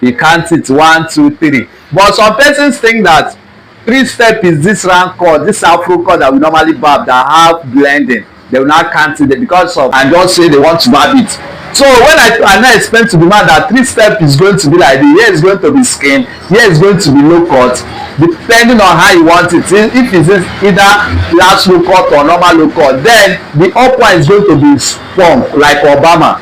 you count it 1 2 3. But some persons think that 3-step is this round cord, this afro cord that we normally barb that have blending. They will not count it because of, and just say they want to barb it. So when I now explain to the man that 3-step is going to be like this, here is going to be skin, here is going to be low cut, depending on how you want it. If it's either last low cut or normal low cut, then the up one is going to be sprung like Obama.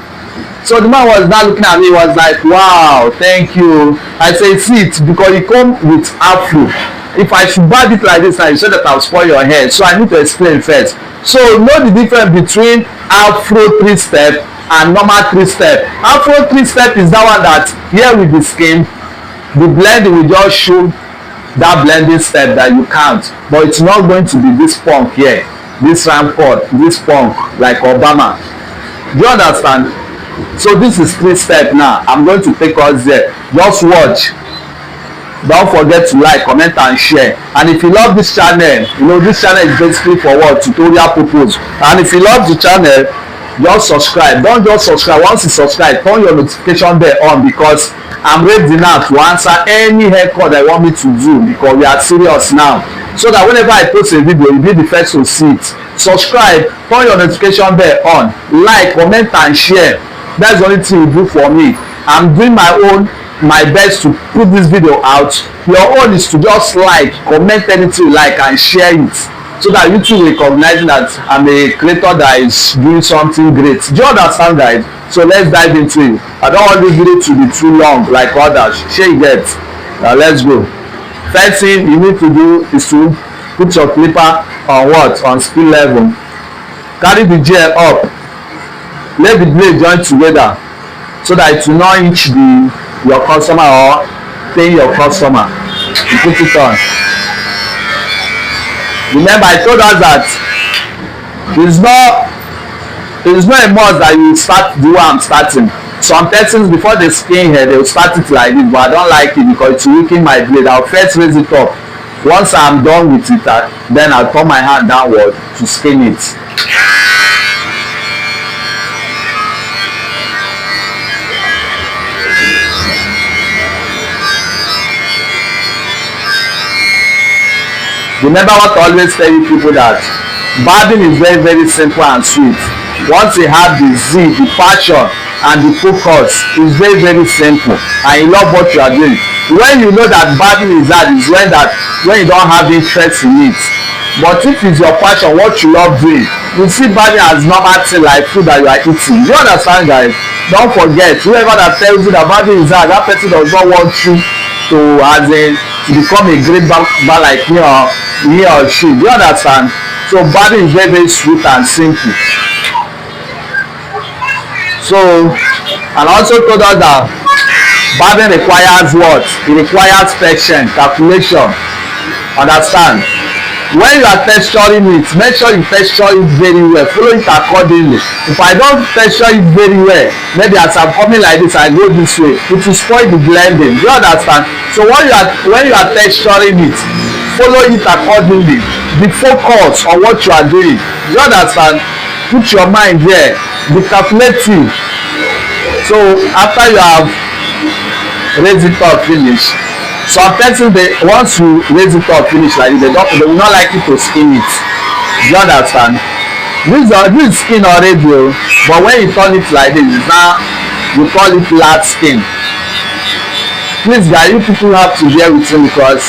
So the man was now looking at me, was like, wow, thank you. I say, see it, because you come with afro. If I should barb it like this now, you say that I'll spoil your hair. So I need to explain first. So know the difference between afro 3-step and normal 3-step. Afro 3-step is that one that here with the skin, the blending will just show that blending step that you count, but it's not going to be this punk here, this round cord, this punk like Obama. Do you understand? So this is 3-step now. I'm going to take us there. Just watch. Don't forget to like, comment and share. And if you love this channel, you know this channel is basically for what? Tutorial purpose. And if you love the channel, just subscribe. Don't just subscribe. Once you subscribe, turn your notification bell on, because I'm ready now to answer any haircut that you want me to do, because we are serious now. So that whenever I post a video, you'll be the first to see it. Subscribe, turn your notification bell on, like, comment and share. That's the only thing you do for me. I'm doing my best to put this video out. Your own is to just like, comment anything you like and share it, so that YouTube recognizing that I'm a creator that is doing something great. Do you understand, guys? So let's dive into it. I don't want this video to be too long like others. Share you get. Now let's go. First thing you need to do is to put your clipper on what? On speed level. Carry the gel up. Let the blade join together so that it will not inch your customer or pain your customer. You put it on. Remember, I told us that it's not a must that you start the way I'm starting. Some persons, before they skin hair, they will start it like this, but I don't like it because it's weakening my blade. I'll first raise it up. Once I'm done with it, then I'll turn my hand downward to skin it. Remember what I always tell you people, that barbing is very, very simple and sweet. Once you have the zeal, the passion and the focus, it's very, very simple and you love what you are doing. When you know that barbing is hard is when you don't have interest in it. But if it's your passion, what you love doing, you see barbing as normal thing like food that you are eating. You understand, guys? Don't forget, whoever that tells you that barbing is hard, that person does not want you to become a great barber like me or she. Do you understand? So barbing is very, very sweet and simple. So, and also told us that barbing requires what? It requires patience, calculation. Understand? When you are texturing it, make sure you texture it very well. Follow it accordingly. If I don't texture it very well, maybe as I'm coming like this, I go this way, it will spoil the blending. Do you understand? So when you are texturing it, follow it accordingly. Be focused on what you are doing. Do you understand? Put your mind there. Be calculative. So after you have raised it up, finish. Some persons, once you raise it up, finish like this, they will not like you to skin it. Do you understand? This is skin already, but when you turn it like this, now you call it flat skin. Please, guys, you people have to bear with me, because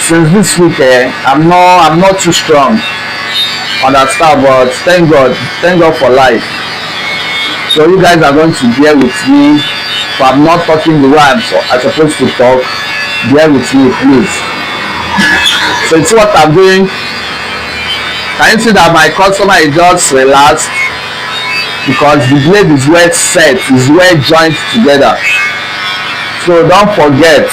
since this week, I'm not too strong. Understand? But thank God for life. So you guys are going to bear with me. If I'm not talking the way I'm supposed to talk, bear with me, please. So you see what I'm doing? Can you see that my customer is just relaxed? Because the blade is well set, is well joined together. So don't forget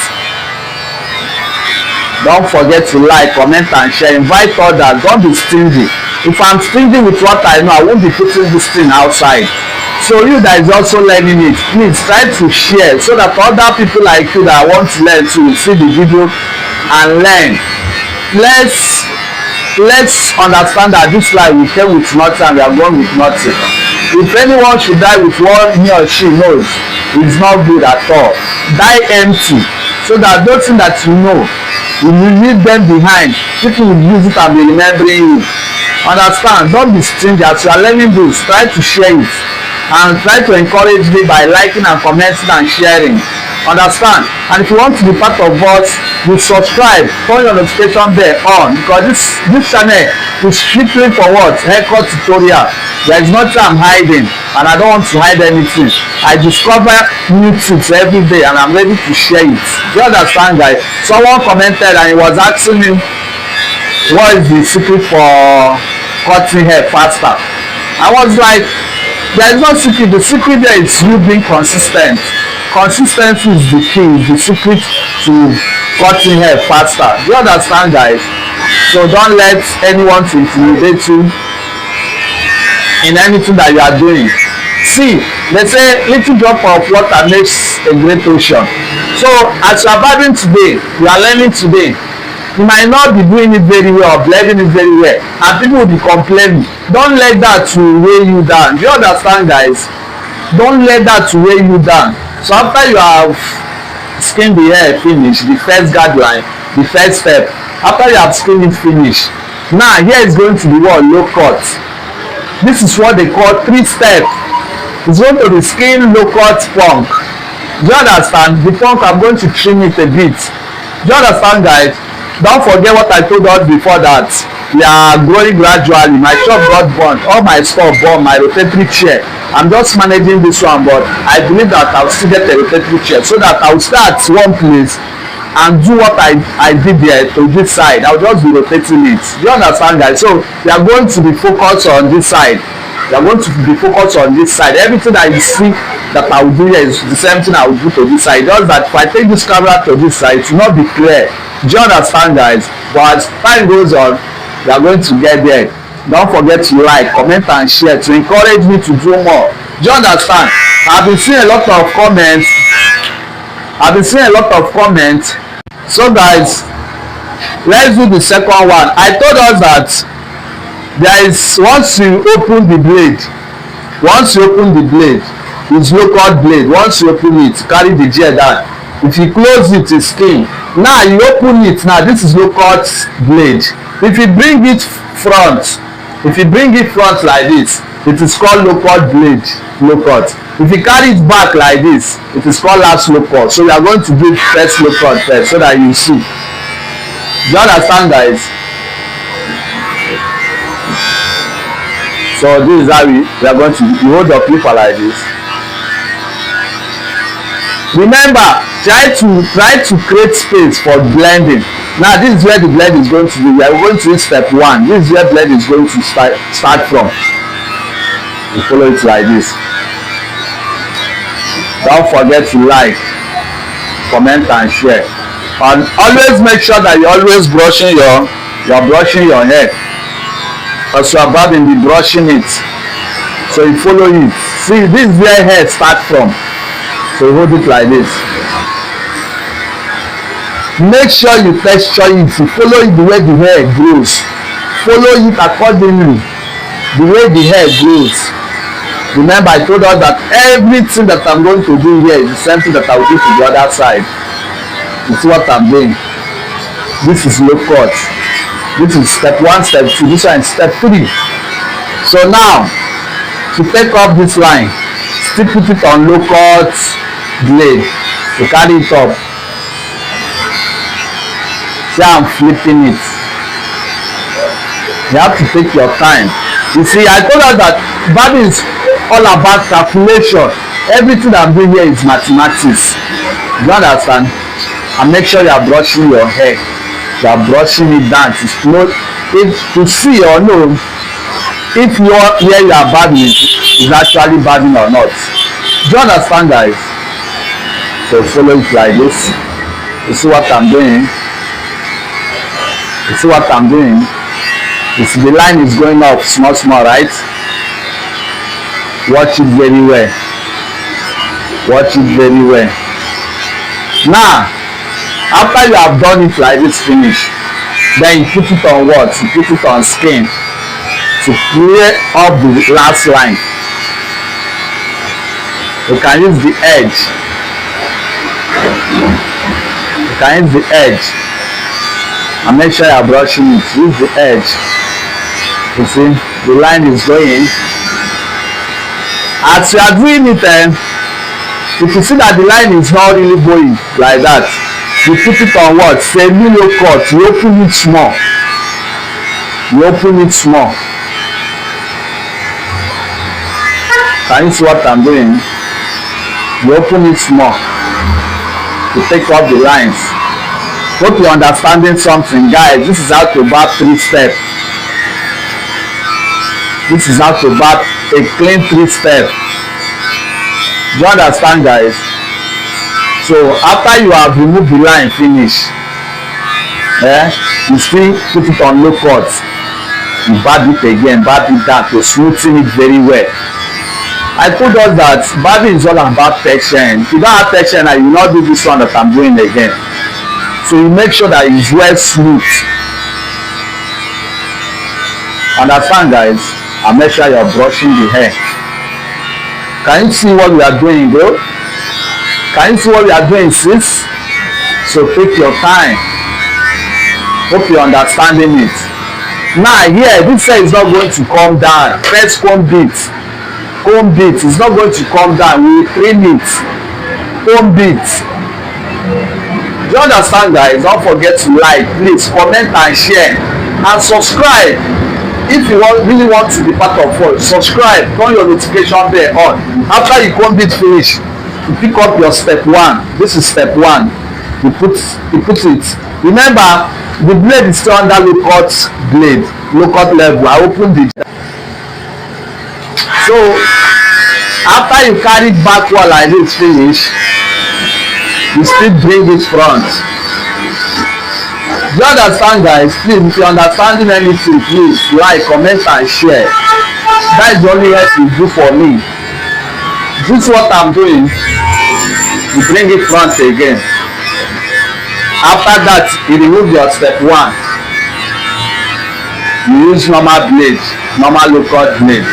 to like, comment and share. Invite others. Don't be stingy. If I'm stingy with what I know, I won't be putting this thing outside. So you that is also learning it, please try to share so that other people like you that want to learn to see the video and learn. Let's understand that this life we came with nothing and we are going with nothing. If anyone should die with what he or she knows, it's not good at all. die empty, so that those things that you know, you will leave them behind. People will use it and be remembering you. Understand? Don't be stingy. As you are learning this, try to share it and try to encourage me by liking and commenting and sharing. Understand? And if you want to be part of us, you subscribe, turn your notification bell on, because this channel is strictly for what? Haircut tutorial. There is nothing I'm hiding, and I don't want to hide anything. I discover new tips every day, and I'm ready to share it. Do you understand, guys? Someone commented and he was asking me, what is the secret for cutting hair faster? I was like, there is no secret. The secret there is you being consistent. Consistency is the key, is the secret to cutting hair faster. Do you understand, guys? So don't let anyone to intimidate you in anything that you are doing. See, they say little drop of water makes a great ocean. So as you are barbing today, you are learning today, you might not be doing it very well, blending it very well, and people will be complaining. Don't let that to weigh you down. Do you understand, guys? Don't let that to weigh you down. So after you have skinned the hair finish, the first guideline, the first step, after you have skinned it finish, now here is going to be what? Low cut. This is what they call 3 steps. It's going to be skin, low cut, punk. Do you understand? The punk, I'm going to trim it a bit. Do you understand, guys? Don't forget what I told us before, that we are growing gradually. My shop got burnt, all my stuff burnt, my rotatory chair. I'm just managing this one, but I believe that I'll still get a rotatory chair, so that I'll start one place and do what I did there to this side. I'll just be rotating it. Do you understand, guys? So we are going to be focused on this side. We are going to be focused on this side. Everything that you see that I will do here is the same thing I will do to this side. Just that if I take this camera to this side, it will not be clear. Do you understand, guys? But as time goes on, we are going to get there. Don't forget to like, comment and share to encourage me to do more. Do you understand? I've been seeing a lot of comments. So guys, let's do the second one. I told us that there is, once you open the blade, it's low cut blade. Once you open it, carry the gel down. If you close it, it's skin. Now you open it. Now this is low cut blade. If you bring it front like this, it is called low cut blade, low cut. If you carry it back like this, it is called last low cut. So we are going to do first low cut first, so that you see. Do you understand, guys? So this is how we are going to hold the clipper like this. Remember, try to create space for blending. Now this is where the blend is going to be. We are going to use step 1. This is where blend is going to start from. You follow it like this. Don't forget to like, comment and share. And always make sure that you're always brushing your hair. As you are barbing, be brushing it. So you follow it. See, this is where hair start from. So hold it like this. Make sure you texture it. You follow it the way the hair grows. Follow it accordingly, the way the hair grows. Remember, I told us that everything that I'm going to do here is the same thing that I will do to the other side. You see what I'm doing? This is low cut. This is step 1, step 2. This one is step 3. So now, to take off this line, still put it on low cut blade. You carry it up. See how I'm flipping it. You have to take your time. You see, I told us that barbing is all about calculation. Everything I'm doing here is mathematics. You understand? And make sure you are brushing your hair. You are brushing it down to see or know if where you are barbing is actually barbing or not. Do you understand, guys? So follow it like this. You see what I'm doing? You see what I'm doing? You see the line is going up small, right? Watch it very well. Watch it very well. Now, after you have done it like this, finish, then you put it on what? You put it on skin to clear up the last line. You can use the edge You can use the edge and make sure you're brushing it. Use the edge. You see, the line is going. As you are doing it, if you see that the line is not really going like that, you put it on what? Semi-low cut. You open it small. You open it small. Can you see what I'm doing? You open it small to take off the lines. Hope you're understanding something, guys. This is how to barb 3-step. This is how to barb a clean 3-step. Do you understand, guys? So after you have removed the line finish, you still put it on low cut. You barb it again, barb it down to smoothen it very well. I told us that barbing is all about texture. If you don't have texture now, you will not do this one that I'm doing again. So you make sure that it's well smooth. Understand, guys? And make sure you're brushing the hair. Can you see what we are doing, bro? Can you see what we are doing, sis? So take your time. Hope you're understanding it. Now here, this hair is not going to come down. First comb bit. Comb bit is not going to come down. We will trim it. Comb bit. Do you understand, guys? Don't forget to like, please comment and share and subscribe. If you really want to be part of us, subscribe, turn your notification bell on. After you comb it finish, you pick up your step 1. This is step 1. You put it. Remember, the blade is still under low cut blade, low cut level. I opened it. So after you carry it backward like this finish, you still bring it front. Do you understand, guys? Please, if you're understanding anything, please like, comment and share. That is the only help you do for me. This is what I'm doing. You bring it front again. After that, you remove your step 1. You use normal blade, normal low cut blade.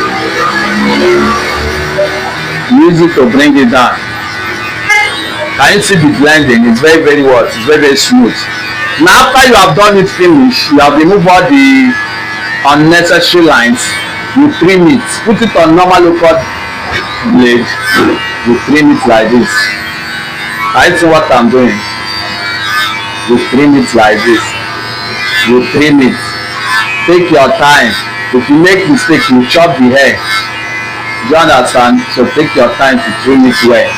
You use it to bring it down. Can you see the blending? It's very, very what? It's very, very smooth. Now after you have done it finish, you have removed all the unnecessary lines. You trim it. Put it on normal low cut blade. You trim it like this. Can you see what I'm doing? You trim it like this. You trim it. Take your time. If you make mistake, you chop the hair. Do you understand? So take your time to trim it well.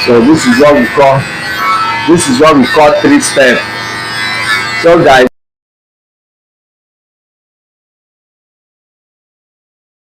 So this is what we call 3-step. So guys,